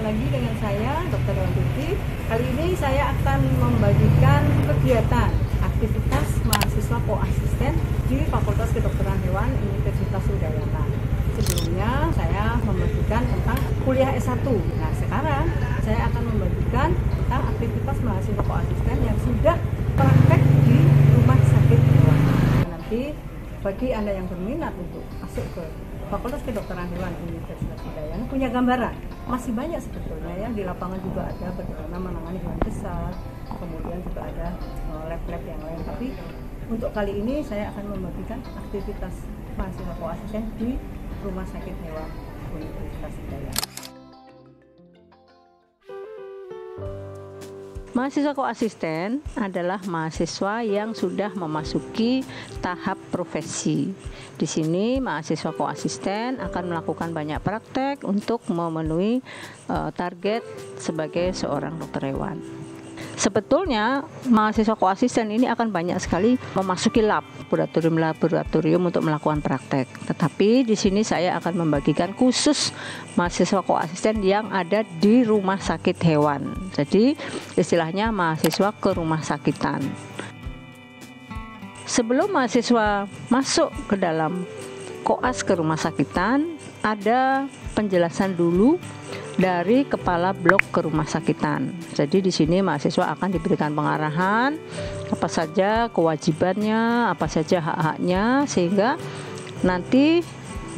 lagi dengan saya, Dr. Wanti. Kali ini saya akan membagikan kegiatan aktivitas mahasiswa koasisten di Fakultas Kedokteran Hewan Universitas Udayana. Sebelumnya saya membagikan tentang kuliah S1. Nah, sekarang saya akan membagikan tentang aktivitas mahasiswa koasisten yang sudah praktek di rumah sakit hewan. Nanti bagi Anda yang berminat untuk masuk ke Fakultas Kedokteran Hewan Universitas Udayana punya gambaran. Masih banyak sebetulnya ya, di lapangan juga ada bagaimana menangani hewan besar, kemudian juga ada lab-lab yang lain. Tapi untuk kali ini saya akan membagikan aktivitas mahasiswa koasisten di Rumah Sakit Hewan Universitas Udayana. Mahasiswa koasisten adalah mahasiswa yang sudah memasuki tahap profesi. Di sini mahasiswa koasisten akan melakukan banyak praktek untuk memenuhi target sebagai seorang dokter hewan. Sebetulnya mahasiswa koasisten ini akan banyak sekali memasuki laboratorium untuk melakukan praktek. Tetapi di sini saya akan membagikan khusus mahasiswa koasisten yang ada di rumah sakit hewan. Jadi istilahnya mahasiswa ke rumah sakitan. Sebelum mahasiswa masuk ke dalam koas ke rumah sakitan, ada penjelasan dulu dari kepala blok ke rumah sakitan. Jadi di sini mahasiswa akan diberikan pengarahan apa saja kewajibannya, apa saja hak-haknya, sehingga nanti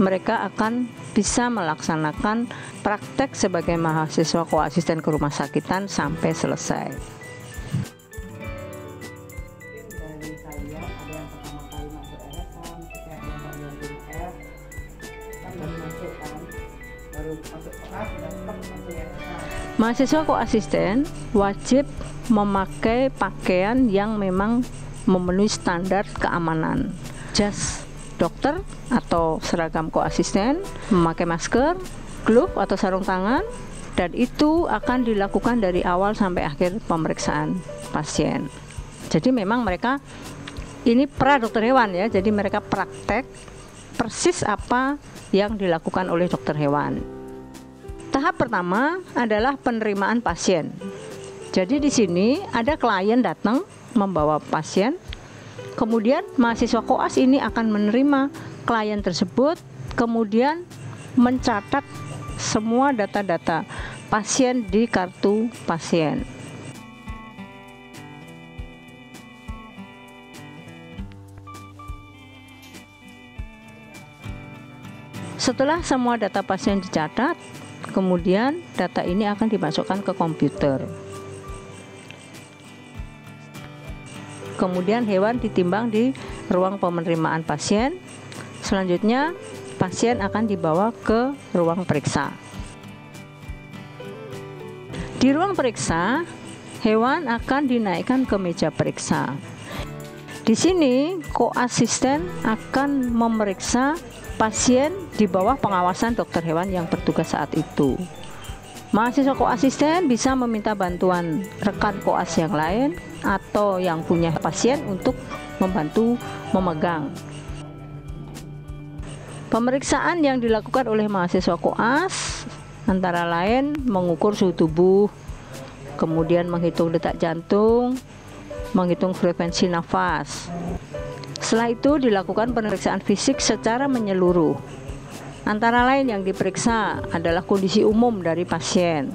mereka akan bisa melaksanakan praktek sebagai mahasiswa koasisten ke rumah sakitan sampai selesai. Mahasiswa koasisten wajib memakai pakaian yang memang memenuhi standar keamanan. Jas dokter atau seragam koasisten, memakai masker, glove atau sarung tangan, dan itu akan dilakukan dari awal sampai akhir pemeriksaan pasien. Jadi memang mereka ini pra dokter hewan ya, jadi mereka praktek persis apa yang dilakukan oleh dokter hewan. Tahap pertama adalah penerimaan pasien. Jadi di sini ada klien datang membawa pasien, kemudian mahasiswa koas ini akan menerima klien tersebut, kemudian mencatat semua data-data pasien di kartu pasien. Setelah semua data pasien dicatat, kemudian data ini akan dimasukkan ke komputer. Kemudian hewan ditimbang di ruang penerimaan pasien. Selanjutnya pasien akan dibawa ke ruang periksa. Di ruang periksa, hewan akan dinaikkan ke meja periksa. Di sini koasisten akan memeriksa pasien di bawah pengawasan dokter hewan yang bertugas saat itu. Mahasiswa koasisten bisa meminta bantuan rekan koas yang lain atau yang punya pasien untuk membantu memegang. Pemeriksaan yang dilakukan oleh mahasiswa koas antara lain mengukur suhu tubuh, kemudian menghitung detak jantung, menghitung frekuensi nafas. Setelah itu dilakukan pemeriksaan fisik secara menyeluruh. Antara lain yang diperiksa adalah kondisi umum dari pasien.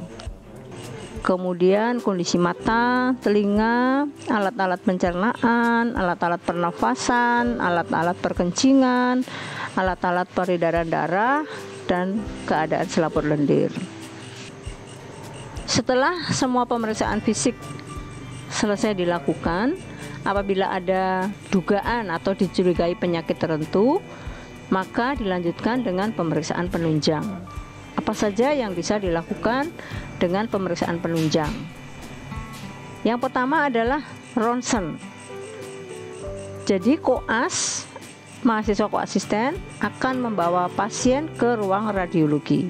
Kemudian kondisi mata, telinga, alat-alat pencernaan, alat-alat pernafasan, alat-alat perkencingan, alat-alat peredaran darah, dan keadaan selaput lendir. Setelah semua pemeriksaan fisik selesai dilakukan, apabila ada dugaan atau dicurigai penyakit tertentu, maka dilanjutkan dengan pemeriksaan penunjang. Apa saja yang bisa dilakukan dengan pemeriksaan penunjang? Yang pertama adalah ronsen. Jadi koas, mahasiswa koasisten akan membawa pasien ke ruang radiologi.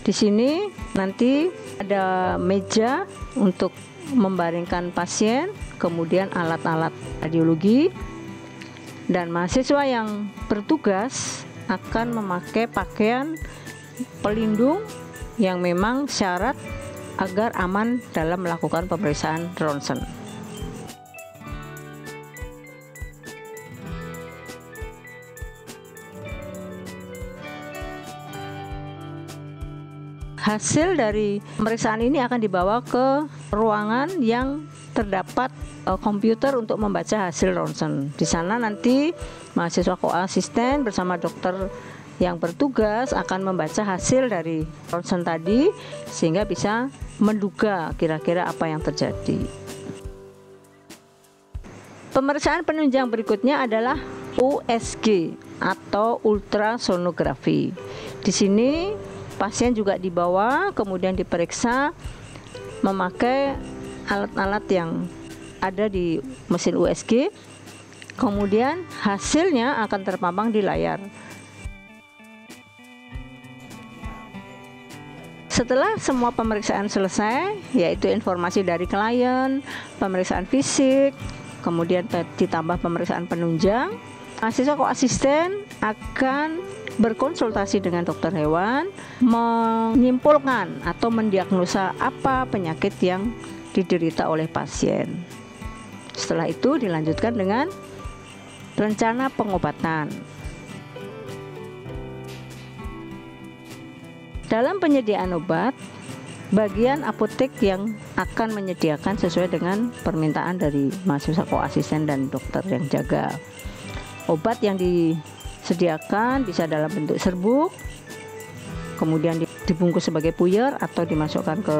Di sini nanti ada meja untuk membaringkan pasien, kemudian alat-alat radiologi, dan mahasiswa yang bertugas akan memakai pakaian pelindung yang memang syarat agar aman dalam melakukan pemeriksaan ronsen. Hasil dari pemeriksaan ini akan dibawa ke ruangan yang terdapat komputer untuk membaca hasil ronsen. Di sana nanti mahasiswa koasisten bersama dokter yang bertugas akan membaca hasil dari ronsen tadi sehingga bisa menduga kira-kira apa yang terjadi. Pemeriksaan penunjang berikutnya adalah USG atau ultrasonografi. Di sini pasien juga dibawa kemudian diperiksa memakai alat-alat yang ada di mesin USG. Kemudian hasilnya akan terpampang di layar. Setelah semua pemeriksaan selesai, yaitu informasi dari klien, pemeriksaan fisik, kemudian ditambah pemeriksaan penunjang, mahasiswa koasisten akan berkonsultasi dengan dokter hewan, menyimpulkan atau mendiagnosa apa penyakit yang diderita oleh pasien. Setelah itu dilanjutkan dengan rencana pengobatan. Dalam penyediaan obat, bagian apotek yang akan menyediakan sesuai dengan permintaan dari mahasiswa koasisten dan dokter yang jaga. Obat yang disediakan bisa dalam bentuk serbuk, kemudian dibungkus sebagai puyer atau dimasukkan ke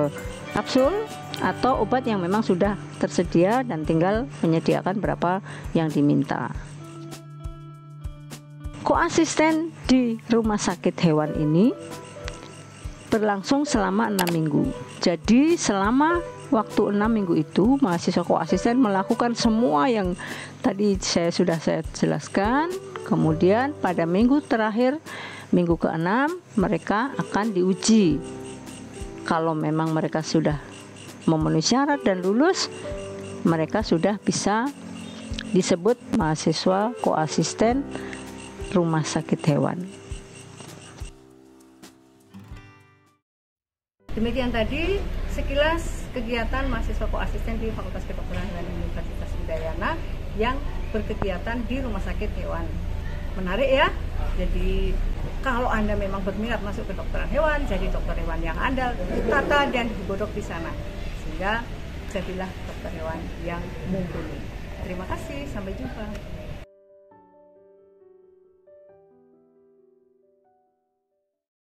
kapsul, atau obat yang memang sudah tersedia dan tinggal menyediakan berapa yang diminta. Koasisten di rumah sakit hewan ini berlangsung selama 6 minggu. Jadi selama waktu 6 minggu itu mahasiswa koasisten melakukan semua yang tadi saya jelaskan. Kemudian pada minggu terakhir, minggu ke-6, mereka akan diuji. Kalau memang mereka sudah memenuhi syarat dan lulus, mereka sudah bisa disebut mahasiswa koasisten rumah sakit hewan. Demikian tadi sekilas kegiatan mahasiswa koasisten di Fakultas Kedokteran Hewan Universitas Udayana yang berkegiatan di rumah sakit hewan. Menarik ya. Jadi kalau Anda memang berminat masuk ke kedokteran hewan, jadi dokter hewan yang andal, ditata dan digodok di sana. Sehingga jadilah dokter hewan yang mumpuni. Terima kasih, sampai jumpa.